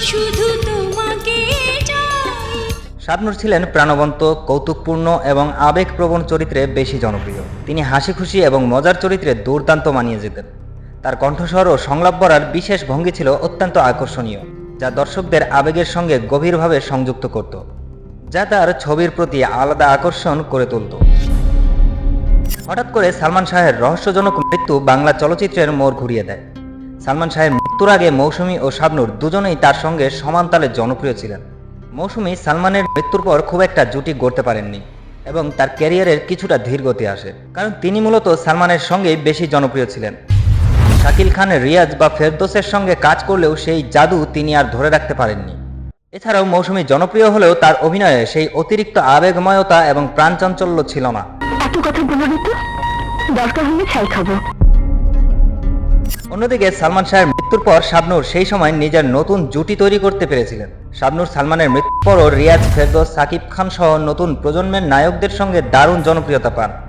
শুধু তোমাকে চাই। শাবনূর ছিলেন প্রাণবন্ত, কৌতুকপূর্ণ এবং আবেগপ্রবণ চরিত্রে বেশি জনপ্রিয়। তিনি হাসি খুশি এবং মজার চরিত্রে দুর্দান্ত মানিয়ে যেতেন। তার কণ্ঠস্বর ও সংলাপ বলার বিশেষ ভঙ্গি ছিল অত্যন্ত আকর্ষণীয়, যা দর্শকদের আবেগের সঙ্গে গভীরভাবে সংযুক্ত করত, যা তার ছবির প্রতি আলাদা আকর্ষণ করে তুলত। হঠাৎ করে সালমান শাহের রহস্যজনক মৃত্যু বাংলা চলচ্চিত্রের মোড় ঘুরিয়ে দেয়। সালমান শাহের মৃত্যুর আগে মৌসুমী ও শাবনূর দুজনেই তার সঙ্গে সমান তালে জনপ্রিয় ছিলেন। মৌসুমী সালমানের মৃত্যুর পর খুব একটা জুটি গড়তে পারেননি এবং তার ক্যারিয়ারের কিছুটা ধীরগতি আসে, কারণ তিনি মূলত সালমানের সঙ্গেই বেশি জনপ্রিয় ছিলেন। শাকিল খান, রিয়াজ বা ফেরদৌসের সঙ্গে কাজ করলেও সেই জাদু তিনি আর ধরে রাখতে পারেননি। এছাড়াও মৌসুমী জনপ্রিয় হলেও তার অভিনয়ে সেই অতিরিক্ত আবেগময়তা এবং প্রাণচাঞ্চল্য ছিল না। এত কথা বলো না তো, দরকার হলে ছাই খাবো। অন্যদিকে সালমান শাহের মৃত্যুর পর শাবনূর সেই সময় নিজের নতুন জুটি তৈরি করতে পেরেছিলেন। শাবনূর সালমানের মৃত্যুর পরও রিয়াজ, ফেরদৌস, সাকিব খান সহ নতুন প্রজন্মের নায়কদের সঙ্গে দারুণ জনপ্রিয়তা পান।